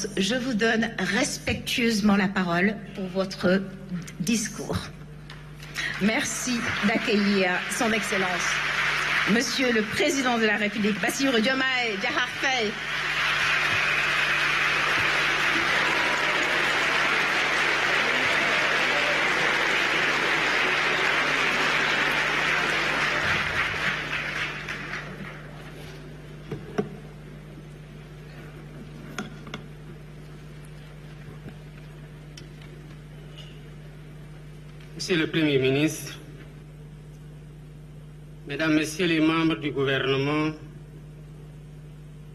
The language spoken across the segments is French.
Excellence, je vous donne respectueusement la parole pour votre discours. Merci d'accueillir Son Excellence, Monsieur le Président de la République, Bassirou Diomaye Diakhar Faye. Monsieur le Premier ministre, Mesdames, Messieurs les membres du gouvernement,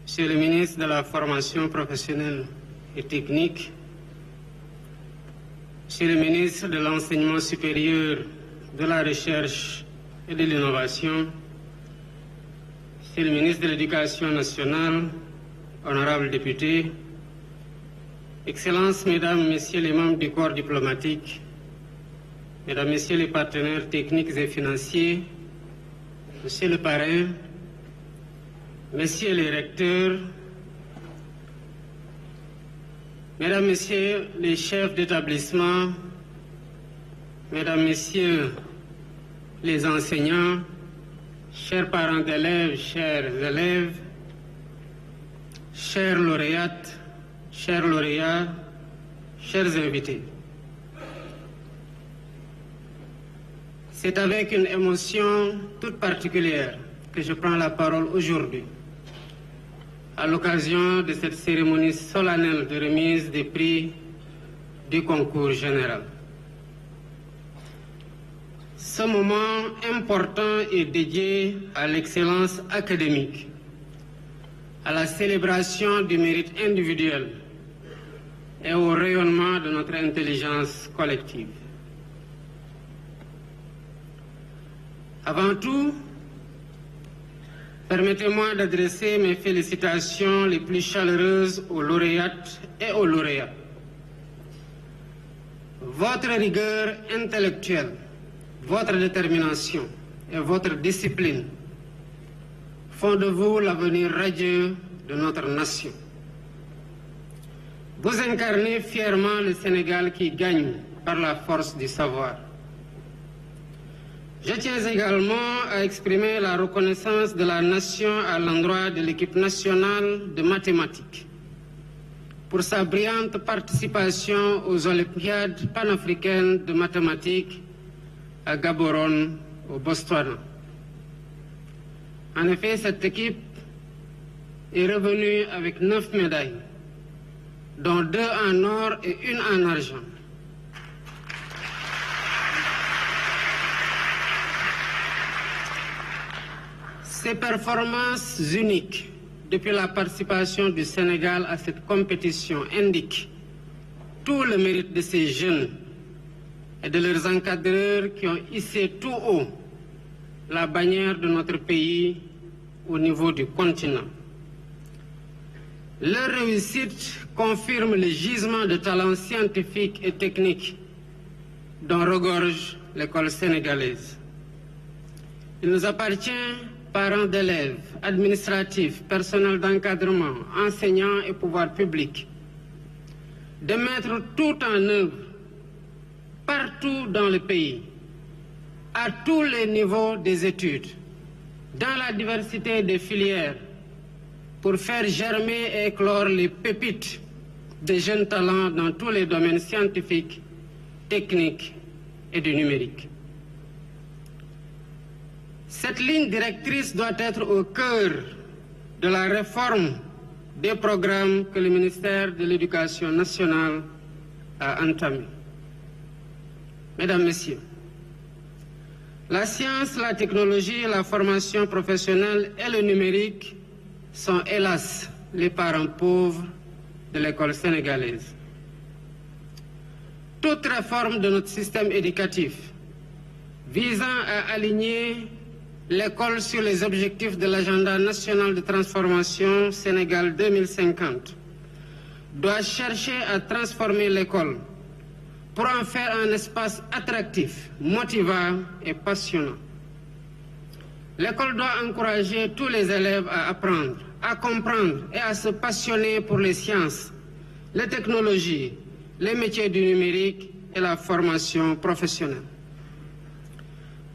Monsieur le ministre de la Formation professionnelle et technique, Monsieur le ministre de l'Enseignement supérieur, de la Recherche et de l'Innovation, Monsieur le ministre de l'Éducation nationale, honorables députés, Excellences, Mesdames, Messieurs les membres du corps diplomatique, Mesdames, Messieurs les partenaires techniques et financiers, Monsieur le parrain, Messieurs les recteurs, Mesdames, Messieurs les chefs d'établissement, Mesdames, Messieurs les enseignants, chers parents d'élèves, chers élèves, chères lauréates, chers lauréats, chers invités. C'est avec une émotion toute particulière que je prends la parole aujourd'hui, à l'occasion de cette cérémonie solennelle de remise des prix du concours général. Ce moment important est dédié à l'excellence académique, à la célébration du mérite individuel et au rayonnement de notre intelligence collective. Avant tout, permettez-moi d'adresser mes félicitations les plus chaleureuses aux lauréates et aux lauréats. Votre rigueur intellectuelle, votre détermination et votre discipline font de vous l'avenir radieux de notre nation. Vous incarnez fièrement le Sénégal qui gagne par la force du savoir. Je tiens également à exprimer la reconnaissance de la nation à l'endroit de l'équipe nationale de mathématiques pour sa brillante participation aux Olympiades panafricaines de mathématiques à Gaborone, au Botswana. En effet, cette équipe est revenue avec 9 médailles, dont 2 en or et 1 en argent. Ces performances uniques depuis la participation du Sénégal à cette compétition indiquent tout le mérite de ces jeunes et de leurs encadreurs qui ont hissé tout haut la bannière de notre pays au niveau du continent. Leur réussite confirme le gisement de talents scientifiques et techniques dont regorge l'école sénégalaise. Il nous appartient, parents d'élèves, administratifs, personnel d'encadrement, enseignants et pouvoirs publics, de mettre tout en œuvre, partout dans le pays, à tous les niveaux des études, dans la diversité des filières, pour faire germer et éclore les pépites des jeunes talents dans tous les domaines scientifiques, techniques et du numérique. Cette ligne directrice doit être au cœur de la réforme des programmes que le ministère de l'Éducation nationale a entamés. Mesdames, Messieurs, la science, la technologie, la formation professionnelle et le numérique sont hélas les parents pauvres de l'école sénégalaise. Toute réforme de notre système éducatif visant à aligner l'école sur les objectifs de l'agenda national de transformation Sénégal 2050 doit chercher à transformer l'école pour en faire un espace attractif, motivant et passionnant. L'école doit encourager tous les élèves à apprendre, à comprendre et à se passionner pour les sciences, les technologies, les métiers du numérique et la formation professionnelle.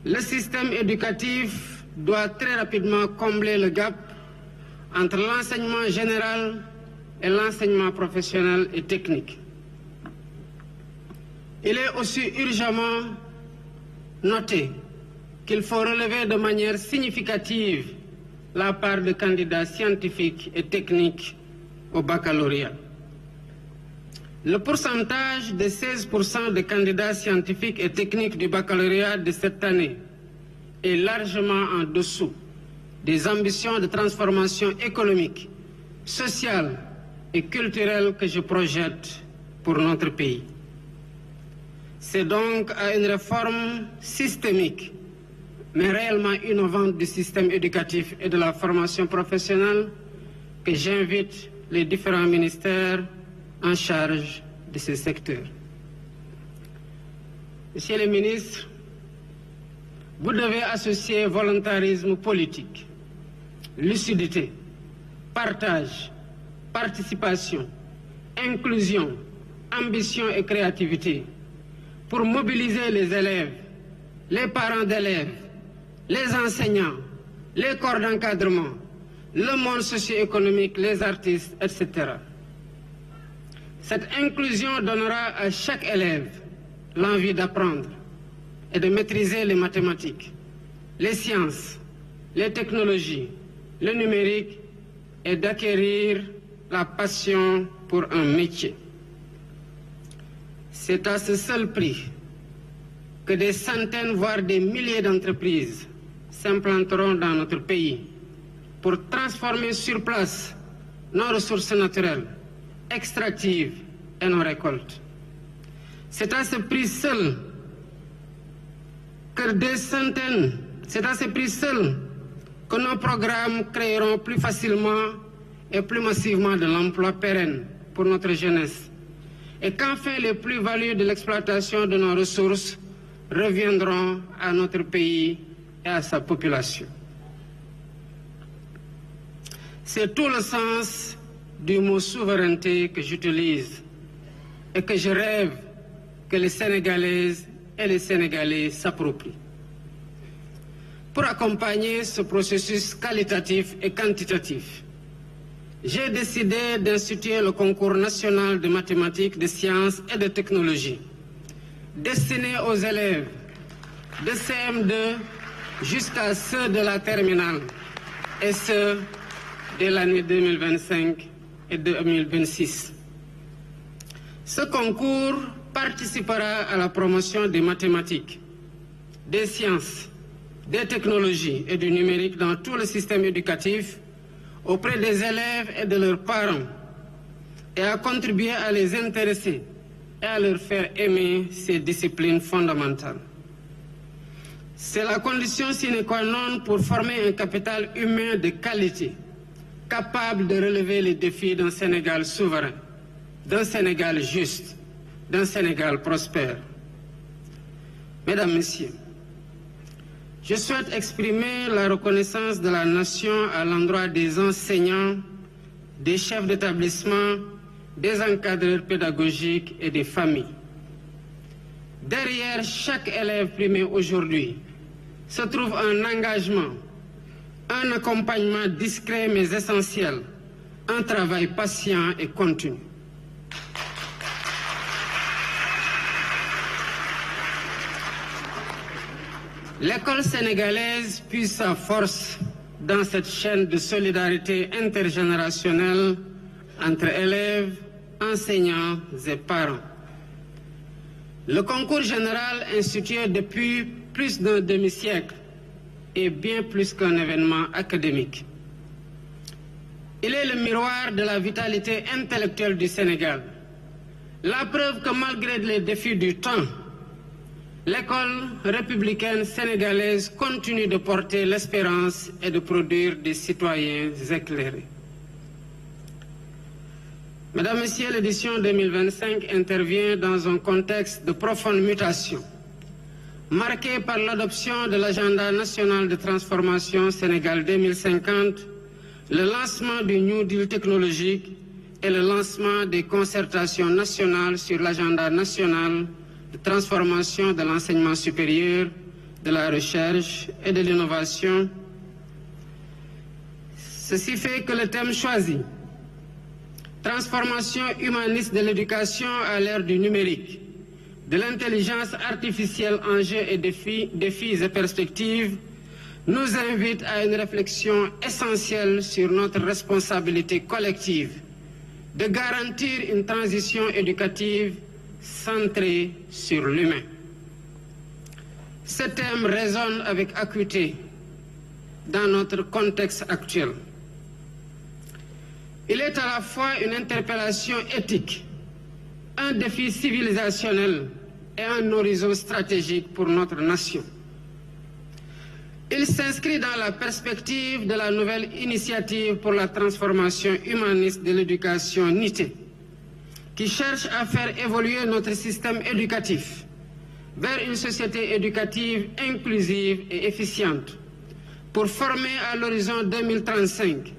Le système éducatif doit très rapidement combler le gap entre l'enseignement général et l'enseignement professionnel et technique. Il est aussi urgemment noté qu'il faut relever de manière significative la part de candidats scientifiques et techniques au baccalauréat. Le pourcentage de 16% de candidats scientifiques et techniques du baccalauréat de cette année est largement en dessous des ambitions de transformation économique, sociale et culturelle que je projette pour notre pays. C'est donc à une réforme systémique, mais réellement innovante du système éducatif et de la formation professionnelle que j'invite les différents ministères en charge de ce secteur. Monsieur le ministre, vous devez associer volontarisme politique, lucidité, partage, participation, inclusion, ambition et créativité pour mobiliser les élèves, les parents d'élèves, les enseignants, les corps d'encadrement, le monde socio-économique, les artistes, etc. Cette inclusion donnera à chaque élève l'envie d'apprendre et de maîtriser les mathématiques, les sciences, les technologies, le numérique et d'acquérir la passion pour un métier. C'est à ce seul prix que des centaines, voire des milliers d'entreprises s'implanteront dans notre pays pour transformer sur place nos ressources naturelles, extractives et nos récoltes. C'est à ce prix seul que nos programmes créeront plus facilement et plus massivement de l'emploi pérenne pour notre jeunesse et qu'enfin les plus-values de l'exploitation de nos ressources reviendront à notre pays et à sa population. C'est tout le sens du mot souveraineté que j'utilise et que je rêve que les Sénégalaises et les Sénégalais s'approprient. Pour accompagner ce processus qualitatif et quantitatif, j'ai décidé d'instituer le concours national de mathématiques, de sciences et de technologies, destiné aux élèves de CM2 jusqu'à ceux de la terminale, et ce, dès l'année 2025 et 2026. Ce concours participera à la promotion des mathématiques, des sciences, des technologies et du numérique dans tout le système éducatif auprès des élèves et de leurs parents et à contribuer à les intéresser et à leur faire aimer ces disciplines fondamentales. C'est la condition sine qua non pour former un capital humain de qualité, capable de relever les défis d'un Sénégal souverain, d'un Sénégal juste, d'un Sénégal prospère. Mesdames, Messieurs, je souhaite exprimer la reconnaissance de la nation à l'endroit des enseignants, des chefs d'établissement, des encadreurs pédagogiques et des familles. Derrière chaque élève primé aujourd'hui se trouve un engagement, un accompagnement discret mais essentiel, un travail patient et continu. L'école sénégalaise puise sa force dans cette chaîne de solidarité intergénérationnelle entre élèves, enseignants et parents. Le concours général institué depuis plus d'un demi-siècle est bien plus qu'un événement académique. Il est le miroir de la vitalité intellectuelle du Sénégal. La preuve que malgré les défis du temps, l'école républicaine sénégalaise continue de porter l'espérance et de produire des citoyens éclairés. Mesdames, Messieurs, l'édition 2025 intervient dans un contexte de profonde mutation, marqué par l'adoption de l'agenda national de transformation Sénégal 2050, le lancement du New Deal technologique et le lancement des concertations nationales sur l'agenda national de transformation de l'enseignement supérieur, de la recherche et de l'innovation. Ceci fait que le thème choisi, transformation humaniste de l'éducation à l'ère du numérique, de l'intelligence artificielle, enjeux et défis et perspectives, nous invite à une réflexion essentielle sur notre responsabilité collective de garantir une transition éducative centrée sur l'humain. Ce thème résonne avec acuité dans notre contexte actuel. Il est à la fois une interpellation éthique, un défi civilisationnel et un horizon stratégique pour notre nation. Il s'inscrit dans la perspective de la nouvelle initiative pour la transformation humaniste de l'éducation NITE, qui cherche à faire évoluer notre système éducatif vers une société éducative inclusive et efficiente pour former à l'horizon 2035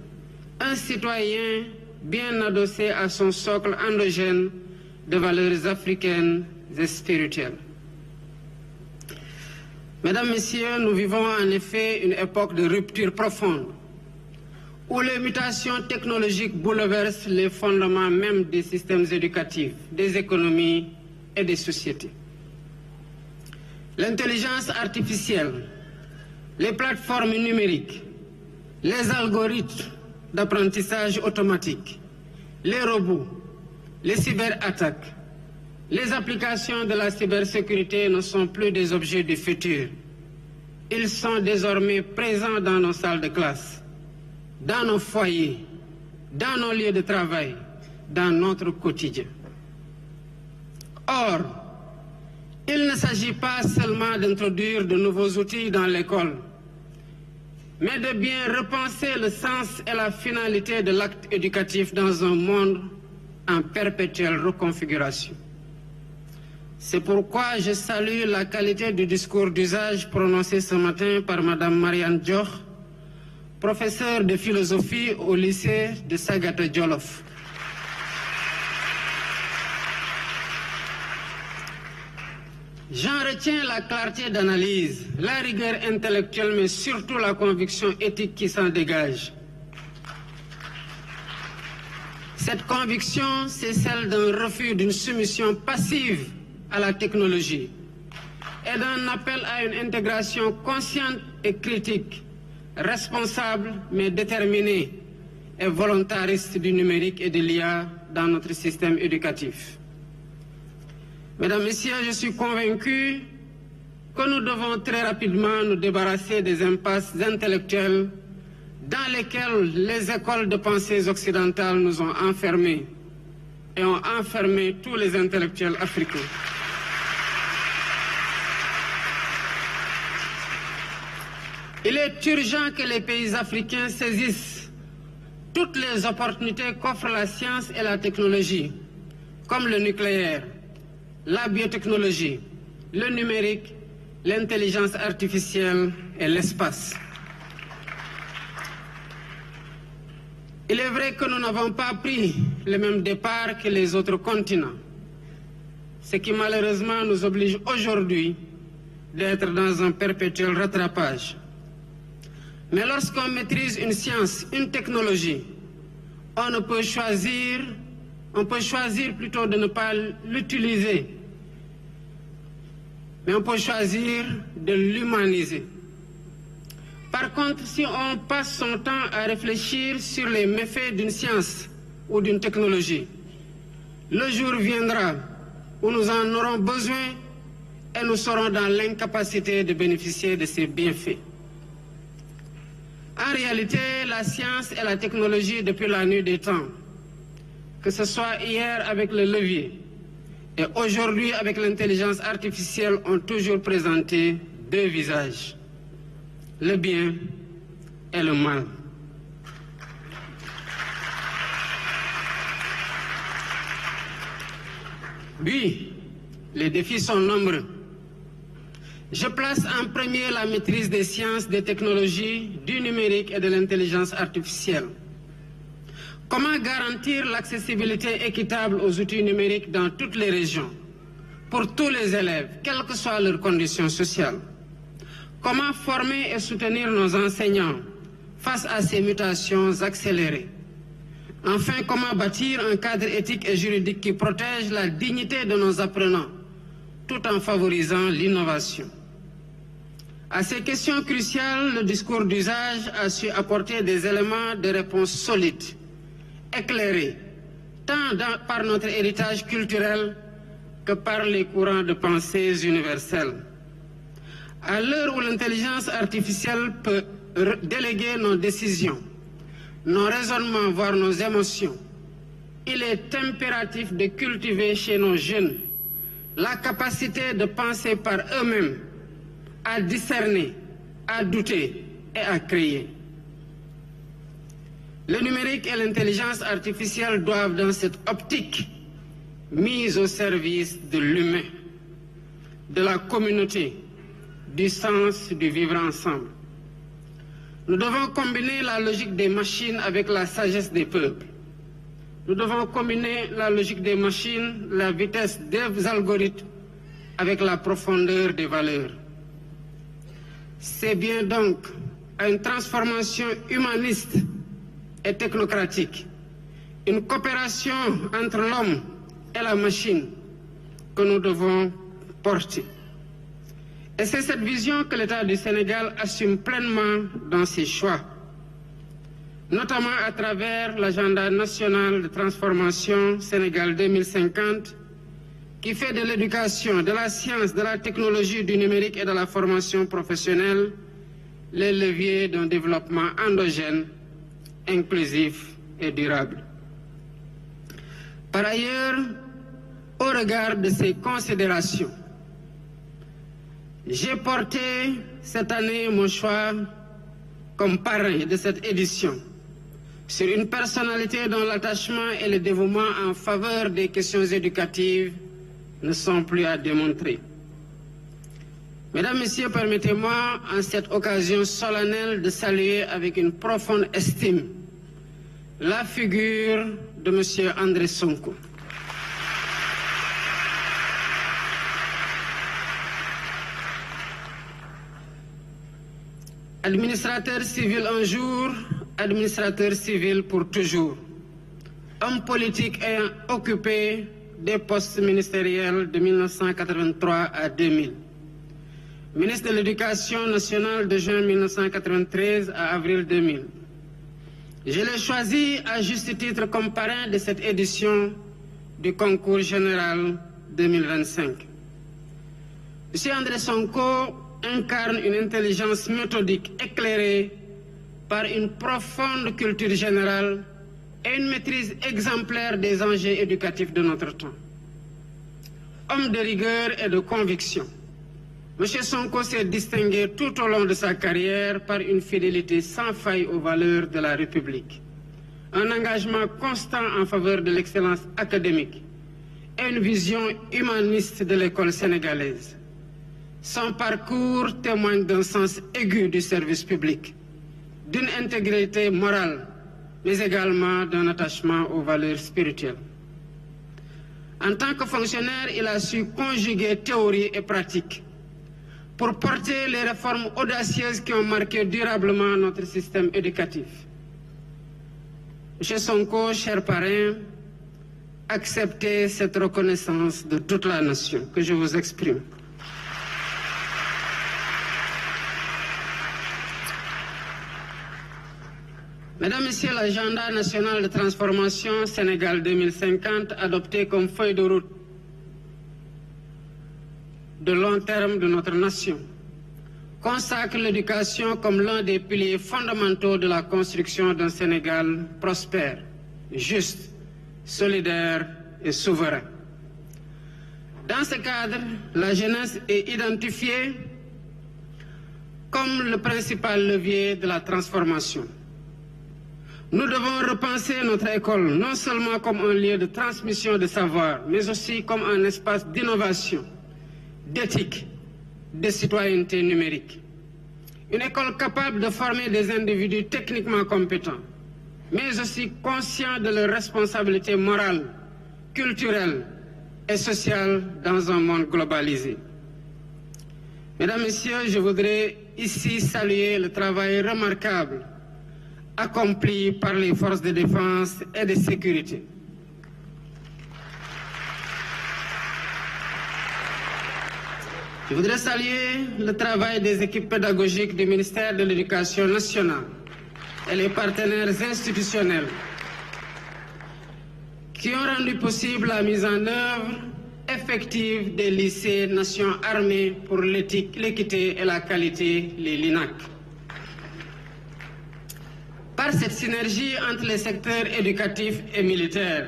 un citoyen bien adossé à son socle endogène de valeurs africaines et spirituelles. Mesdames, Messieurs, nous vivons en effet une époque de rupture profonde, où les mutations technologiques bouleversent les fondements même des systèmes éducatifs, des économies et des sociétés. L'intelligence artificielle, les plateformes numériques, les algorithmes d'apprentissage automatique, les robots, les cyberattaques, les applications de la cybersécurité ne sont plus des objets du futur. Ils sont désormais présents dans nos salles de classe, dans nos foyers, dans nos lieux de travail, dans notre quotidien. Or, il ne s'agit pas seulement d'introduire de nouveaux outils dans l'école, mais de bien repenser le sens et la finalité de l'acte éducatif dans un monde en perpétuelle reconfiguration. C'est pourquoi je salue la qualité du discours d'usage prononcé ce matin par Mme Marianne Dior, professeure de philosophie au lycée de Sagata Djolof. J'en retiens la clarté d'analyse, la rigueur intellectuelle, mais surtout la conviction éthique qui s'en dégage. Cette conviction, c'est celle d'un refus d'une soumission passive à la technologie et d'un appel à une intégration consciente et critique, responsable mais déterminée et volontariste du numérique et de l'IA dans notre système éducatif. Mesdames, Messieurs, je suis convaincu que nous devons très rapidement nous débarrasser des impasses intellectuelles dans lesquelles les écoles de pensée occidentales nous ont enfermés et ont enfermé tous les intellectuels africains. Il est urgent que les pays africains saisissent toutes les opportunités qu'offrent la science et la technologie, comme le nucléaire, la biotechnologie, le numérique, l'intelligence artificielle et l'espace. Il est vrai que nous n'avons pas pris le même départ que les autres continents, ce qui malheureusement nous oblige aujourd'hui d'être dans un perpétuel rattrapage. Mais lorsqu'on maîtrise une science, une technologie, on peut choisir plutôt de ne pas l'utiliser, mais on peut choisir de l'humaniser. Par contre, si on passe son temps à réfléchir sur les méfaits d'une science ou d'une technologie, le jour viendra où nous en aurons besoin et nous serons dans l'incapacité de bénéficier de ces bienfaits. En réalité, la science et la technologie depuis la nuit des temps, que ce soit hier avec le levier et aujourd'hui avec l'intelligence artificielle, ont toujours présenté deux visages, le bien et le mal. Oui, les défis sont nombreux. Je place en premier la maîtrise des sciences, des technologies, du numérique et de l'intelligence artificielle. Comment garantir l'accessibilité équitable aux outils numériques dans toutes les régions, pour tous les élèves, quelles que soient leurs conditions sociales? Comment former et soutenir nos enseignants face à ces mutations accélérées? Enfin, comment bâtir un cadre éthique et juridique qui protège la dignité de nos apprenants, tout en favorisant l'innovation? À ces questions cruciales, le discours d'usage a su apporter des éléments de réponse solides, éclairés, tant par notre héritage culturel que par les courants de pensée universels. À l'heure où l'intelligence artificielle peut déléguer nos décisions, nos raisonnements, voire nos émotions, il est impératif de cultiver chez nos jeunes la capacité de penser par eux-mêmes, à discerner, à douter et à créer. Le numérique et l'intelligence artificielle doivent, dans cette optique, mise au service de l'humain, de la communauté, du sens du vivre ensemble. Nous devons combiner la logique des machines avec la sagesse des peuples. Nous devons combiner la logique des machines, la vitesse des algorithmes avec la profondeur des valeurs. C'est bien donc à une transformation humaniste et technocratique, une coopération entre l'homme et la machine que nous devons porter. Et c'est cette vision que l'État du Sénégal assume pleinement dans ses choix, notamment à travers l'agenda national de transformation Sénégal 2050, qui fait de l'éducation, de la science, de la technologie, du numérique et de la formation professionnelle les leviers d'un développement endogène, inclusif et durable. Par ailleurs, au regard de ces considérations, j'ai porté cette année mon choix comme parrain de cette édition sur une personnalité dont l'attachement et le dévouement en faveur des questions éducatives ne sont plus à démontrer. Mesdames, Messieurs, permettez-moi en cette occasion solennelle de saluer avec une profonde estime la figure de M. André Sonko. Administrateur civil un jour, administrateur civil pour toujours. Homme politique ayant occupé des postes ministériels de 1983 à 2000. Ministre de l'Éducation nationale de juin 1993 à avril 2000. Je l'ai choisi à juste titre comme parrain de cette édition du concours général 2025. M. André Sonko incarne une intelligence méthodique éclairée par une profonde culture générale et une maîtrise exemplaire des enjeux éducatifs de notre temps. Homme de rigueur et de conviction, M. Sonko s'est distingué tout au long de sa carrière par une fidélité sans faille aux valeurs de la République, un engagement constant en faveur de l'excellence académique et une vision humaniste de l'école sénégalaise. Son parcours témoigne d'un sens aigu du service public, d'une intégrité morale, mais également d'un attachement aux valeurs spirituelles. En tant que fonctionnaire, il a su conjuguer théorie et pratique pour porter les réformes audacieuses qui ont marqué durablement notre système éducatif. M. Sonko, cher parrain, acceptez cette reconnaissance de toute la nation que je vous exprime. Mesdames, Messieurs, l'agenda national de transformation Sénégal 2050, adopté comme feuille de route de long terme de notre nation, consacre l'éducation comme l'un des piliers fondamentaux de la construction d'un Sénégal prospère, juste, solidaire et souverain. Dans ce cadre, la jeunesse est identifiée comme le principal levier de la transformation. Nous devons repenser notre école non seulement comme un lieu de transmission de savoir, mais aussi comme un espace d'innovation, d'éthique, de citoyenneté numérique. Une école capable de former des individus techniquement compétents, mais aussi conscients de leur responsabilité morale, culturelle et sociale dans un monde globalisé. Mesdames, Messieurs, je voudrais ici saluer le travail remarquable accompli par les forces de défense et de sécurité. Je voudrais saluer le travail des équipes pédagogiques du ministère de l'Éducation nationale et les partenaires institutionnels qui ont rendu possible la mise en œuvre effective des lycées Nations Armées pour l'équité et la qualité, les LINAC. Par cette synergie entre les secteurs éducatifs et militaires,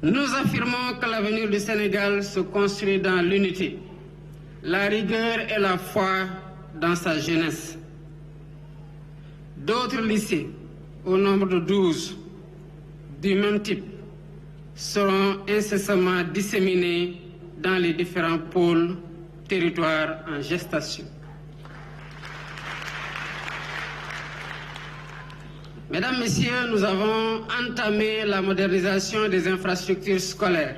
nous affirmons que l'avenir du Sénégal se construit dans l'unité, la rigueur et la foi dans sa jeunesse. D'autres lycées, au nombre de 12, du même type, seront incessamment disséminés dans les différents pôles territoires en gestation. Mesdames, Messieurs, nous avons entamé la modernisation des infrastructures scolaires.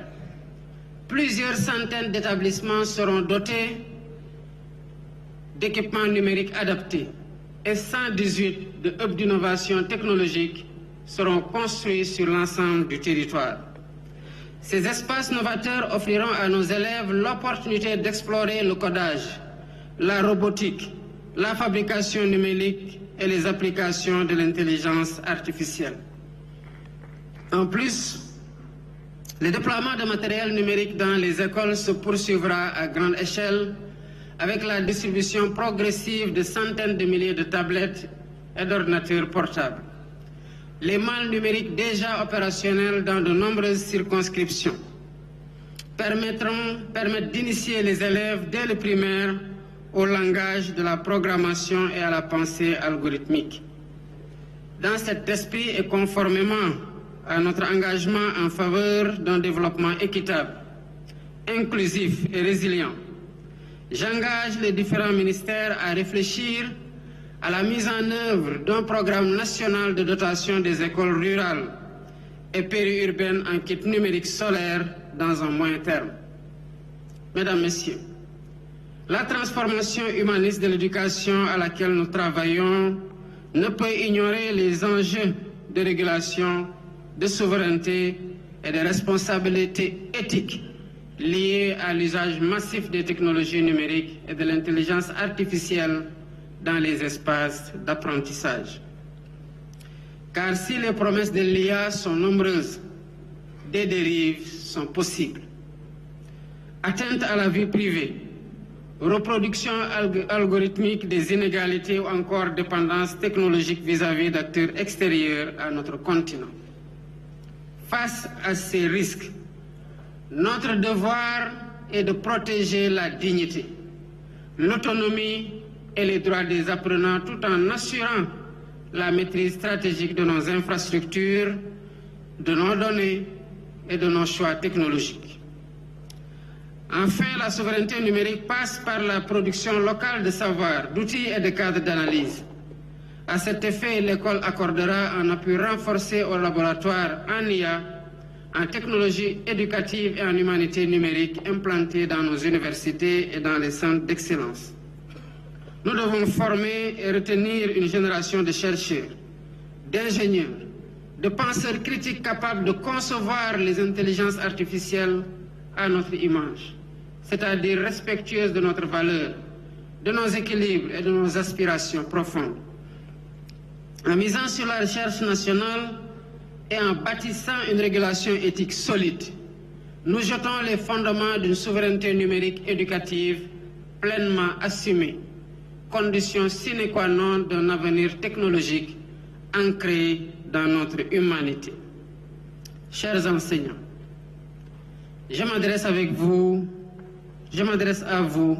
Plusieurs centaines d'établissements seront dotés d'équipements numériques adaptés et 118 de hubs d'innovation technologique seront construits sur l'ensemble du territoire. Ces espaces novateurs offriront à nos élèves l'opportunité d'explorer le codage, la robotique, la fabrication numérique et les applications de l'intelligence artificielle. En plus, le déploiement de matériel numérique dans les écoles se poursuivra à grande échelle avec la distribution progressive de centaines de milliers de tablettes et d'ordinateurs portables. Les malles numériques déjà opérationnelles dans de nombreuses circonscriptions permettent d'initier les élèves dès le primaire au langage de la programmation et à la pensée algorithmique. Dans cet esprit et conformément à notre engagement en faveur d'un développement équitable, inclusif et résilient, j'engage les différents ministères à réfléchir à la mise en œuvre d'un programme national de dotation des écoles rurales et périurbaines en kit numérique solaire dans un moyen terme. Mesdames, Messieurs, la transformation humaniste de l'éducation à laquelle nous travaillons ne peut ignorer les enjeux de régulation, de souveraineté et de responsabilité éthique liés à l'usage massif des technologies numériques et de l'intelligence artificielle dans les espaces d'apprentissage. Car si les promesses de l'IA sont nombreuses, des dérives sont possibles. Atteinte à la vie privée, reproduction algorithmique des inégalités ou encore dépendance technologique vis-à-vis d'acteurs extérieurs à notre continent. Face à ces risques, notre devoir est de protéger la dignité, l'autonomie et les droits des apprenants tout en assurant la maîtrise stratégique de nos infrastructures, de nos données et de nos choix technologiques. Enfin, la souveraineté numérique passe par la production locale de savoir, d'outils et de cadres d'analyse. À cet effet, l'école accordera un appui renforcé aux laboratoires en IA, en technologie éducative et en humanité numérique implantés dans nos universités et dans les centres d'excellence. Nous devons former et retenir une génération de chercheurs, d'ingénieurs, de penseurs critiques capables de concevoir les intelligences artificielles à notre image, c'est-à-dire respectueuses de notre valeur, de nos équilibres et de nos aspirations profondes. En misant sur la recherche nationale et en bâtissant une régulation éthique solide, nous jetons les fondements d'une souveraineté numérique éducative pleinement assumée, condition sine qua non d'un avenir technologique ancré dans notre humanité. Chers enseignants, je m'adresse à vous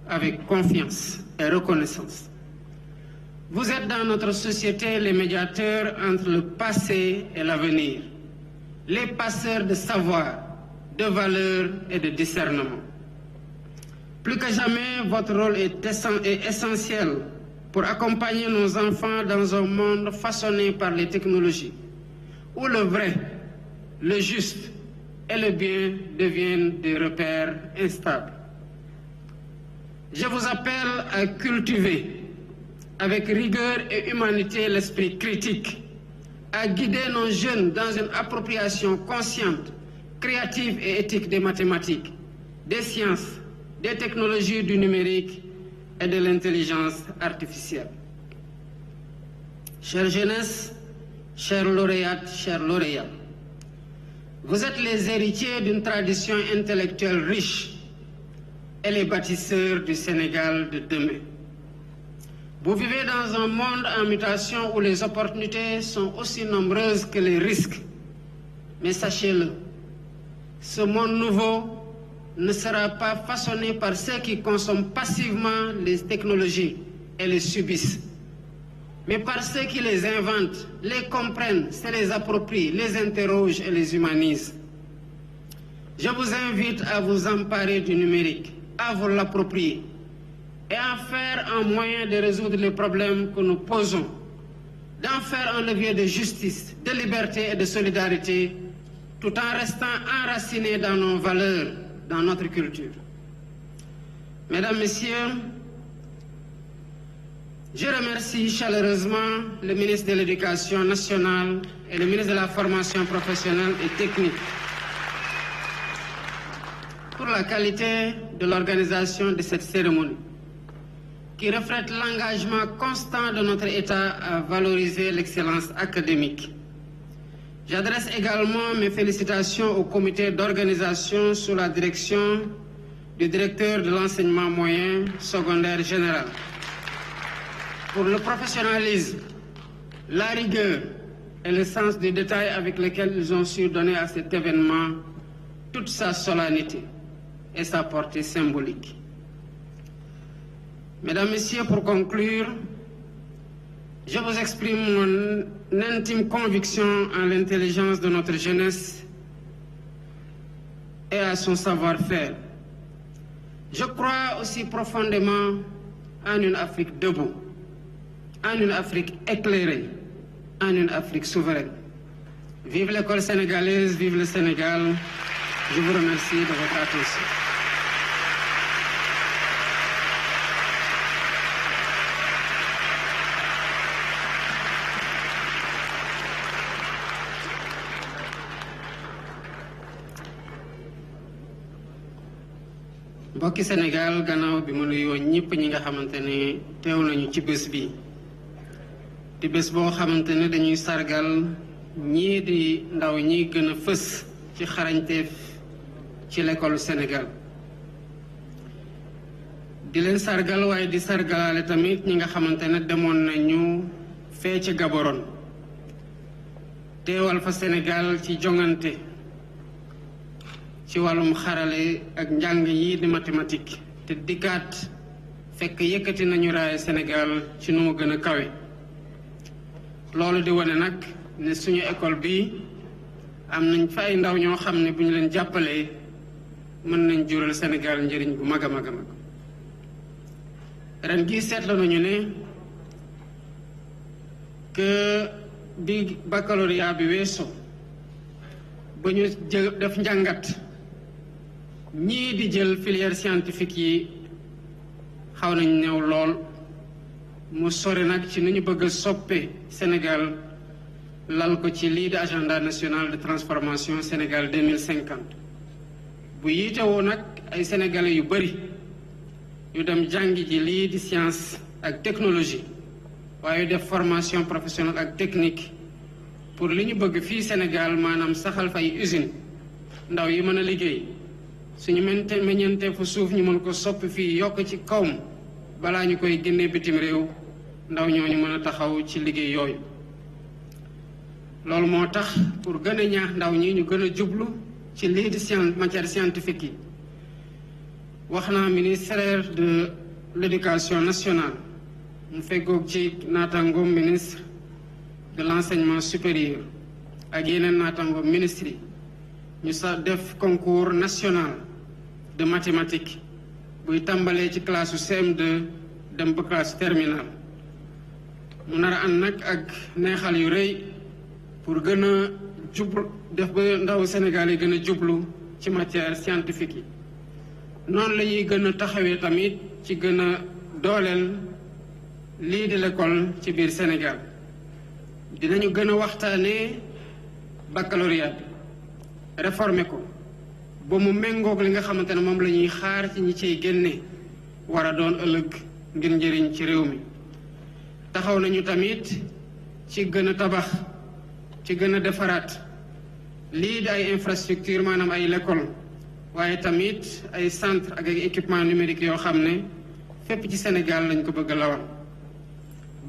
avec confiance et reconnaissance. Vous êtes dans notre société les médiateurs entre le passé et l'avenir, les passeurs de savoir, de valeurs et de discernement. Plus que jamais, votre rôle est essentiel pour accompagner nos enfants dans un monde façonné par les technologies, où le vrai, le juste et le bien deviennent des repères instables. Je vous appelle à cultiver avec rigueur et humanité l'esprit critique, à guider nos jeunes dans une appropriation consciente, créative et éthique des mathématiques, des sciences, des technologies du numérique et de l'intelligence artificielle. Chère jeunesse, chères lauréates, chers lauréats, vous êtes les héritiers d'une tradition intellectuelle riche et les bâtisseurs du Sénégal de demain. Vous vivez dans un monde en mutation où les opportunités sont aussi nombreuses que les risques. Mais sachez-le, ce monde nouveau ne sera pas façonné par ceux qui consomment passivement les technologies et les subissent, mais par ceux qui les inventent, les comprennent, se les approprient, les interrogent et les humanisent. Je vous invite à vous emparer du numérique, à vous l'approprier et à en faire un moyen de résoudre les problèmes que nous posons, d'en faire un levier de justice, de liberté et de solidarité, tout en restant enracinés dans nos valeurs, dans notre culture. Mesdames, Messieurs, je remercie chaleureusement le ministre de l'Éducation nationale et le ministre de la Formation professionnelle et technique pour la qualité de l'organisation de cette cérémonie, qui reflète l'engagement constant de notre État à valoriser l'excellence académique. J'adresse également mes félicitations au comité d'organisation sous la direction du directeur de l'enseignement moyen secondaire général pour le professionnalisme, la rigueur et le sens du détail avec lesquels ils ont su donner à cet événement toute sa solennité et sa portée symbolique. Mesdames, Messieurs, pour conclure, je vous exprime mon intime conviction en l'intelligence de notre jeunesse et à son savoir-faire. Je crois aussi profondément en une Afrique debout, en une Afrique éclairée, en une Afrique souveraine. Vive l'école sénégalaise, vive le Sénégal. Je vous remercie de votre attention. mbokki Sénégal gannaaw bi mu nuyoo ñëpp ñi nga xamante ne teew nañu ci bés bi di bés boo xamante ne dañuy sargal ñii di ndaw ñi gën a fës ci xarañteef ci l'école Sénégal di leen sargal waaye di sargalaale tamit ñi nga xamante ne demoon nañu fee ci Gaborone teewal fa Sénégal ci jongante ci wàllum xarale ak njàng yi di mathématique te dikkaat fekk yëkkati nañu raaya Sénégal ci nu mu gën a kawe loolu di wane nag ne suñu école bi am nañ fa ay ndaw ñoo xam ne bu ñu leen jàppalee mën nañ jural Sénégal njëriñ bu mag a mag a mag ren gii seetlu nañu ne que bi baccalauréat bi weesoo ba ñu def njàngat ñii di jël filière scientifique yi xaw nañ néew lool mu sore nag ci ni ñu bëgg a soppe Sénégal lal ko ci lii di agenda national de transformation Sénégal 2050 bu yiitewoo nag ay sénégalais yu bari yu dem jàngi ji lii di science ak technologie waaye def formation professionnelle ak technique pour li ñu bëgg fii Sénégal maanaam saxal fay usine ndaw yi mën a liggéey suñu meññeente fu suuf ñu mën ko soppi fii yokk ci kawm balaa ñu koy génnee bitim réew ndaw ñooñu mën a taxaw ci liggéey yooyu loolu moo tax pour gën a ñaax ndaw ñi ñu gën a jublu ci lii di matière scientifique yi wax naa ministère de l'éducation nationale mu feggoog ci naataangoom ministre de l'enseignement supérieur ak yeneen naataangoom ministre yi ñu sa def concours national de mathématiques buy tàmbalee ci classe CM2 dem ba classe terminale mu nar a ànd nag ak neexal yu rëy pour gën a jublu def ba ndaw Sénégal yi gën a jublu ci matière scientifique yi. noonu la ñuy gën a taxawee tamit ci gën a dooleel lii di l'école ci biir Sénégal. dinañu gën a waxtaanee baccalauréat bi réformer ko ba mu méngoog li nga xamante ne moom la ñuy xaar ci ñi ciy génne war a doon ëllëg ngir njëriñ ci réew mi. taxaw nañu tamit ci gën a tabax ci gën a defaraat lii di ay infrastructure maanaam ay l'école waaye tamit ay centre ak ay équipement numérique yoo xam ne fépp ci Sénégal lañ ko bëgg a lawal.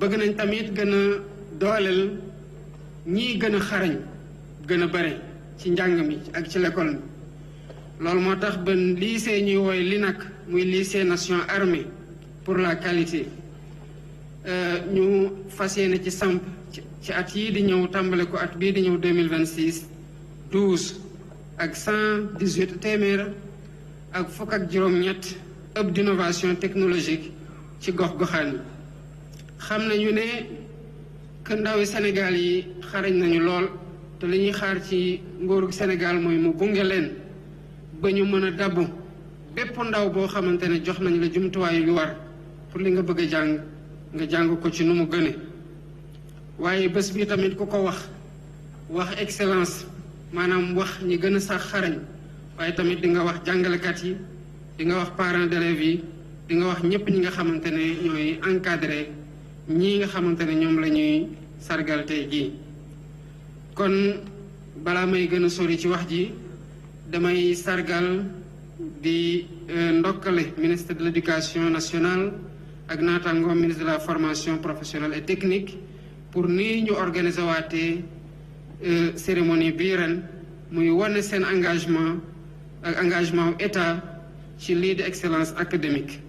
bëgg nañ tamit gën a dooleel ñii gën a xarañ gën a bare ci njàng mi ak ci l'école mi. loolu moo tax ba lycée ñuy wooy LINAC muy lycée nation armée pour la qualité ñu fas yéene ci samp ci at yii di ñëw tàmbale ko at bii di ñëw 2026 12 ak 118 téeméer ak fukk ak juróom-ñett hub d'innovation technologique ci gox-goxaan yi. xam nañu ne que ndawi Sénégal yi xarañ nañu lool te li ñuy xaar ci nguuru Sénégal mooy mu gunge leen ba ñu mën a dabbu bépp ndaw boo xamante ne jox nañ la jumtuwaay yu war pour li nga bëgg a jàng nga jàng ko ci nu mu gëne. waaye bés bi tamit ku ko wax excellence maanaam wax ñi gën a sax xarañ waaye tamit di nga wax jàngalekat yi di nga wax parents d'élèves yi di nga wax ñëpp ñi nga xamante ne ñooy encadré ñii nga xamante ne ñoom la ñuy sargal tey jii. kon balaa may gën a sori ci wax ji damay sargal di ndokkale ministre de l'éducation nationale ak naataango ministre de la formation professionnelle et technique pour nii ñu organiser waatee cérémonie bii ren muy wane seen engagement ak engagement état ci lii di excellence académique.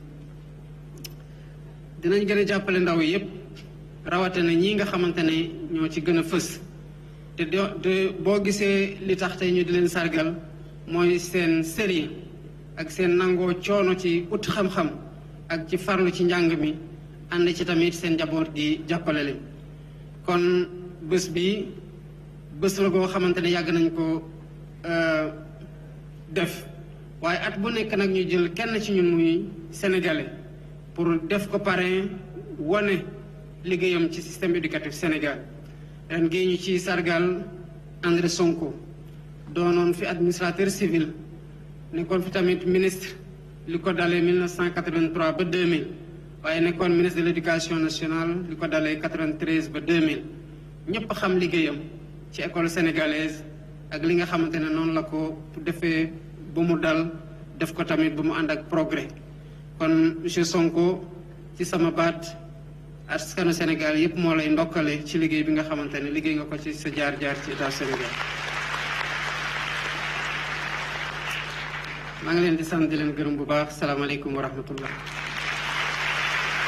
dinañ gën a jàppale ndaw yépp rawatina ñii nga xamante ne ñoo ci gën a fës te boo gisee li tax tey ñu di leen sargal mooy seen sérieux ak seen nangoo coono ci ut xam-xam ak ci farlu ci njàng mi ànd ci tamit seen njaboot di jàppale leen. kon bés bi bés la goo xamante ne yàgg nañ ko def waaye at bu nekk nag ñu jël kenn ci ñun muy sénégalais pour def ko parrain wane liggéeyam ci système éducatif Sénégal. ren gii ñu ci sargal André Sonko doonoon fi administrateur civil nekkoon fi tamit ministre li ko dalee 1983 ba 2000 waaye nekkoon ministre de l'éducation nationale li ko dalee 93 ba 2000 ñëpp xam liggéeyam ci école sénégalaise ak li nga xamante ne noonu la ko defee ba mu dal def ko tamit ba mu ànd ak progrès. kon monsieur Sonko ci sama baat askanu Sénégal yépp moo lay ndokkale ci liggéey bi nga xamante ne liggéey nga ko ci sa jaar-jaar ci état Sénégal. maa ngi leen di sant di leen gërëm bu baax salaamaaleykum wa rahmatullah.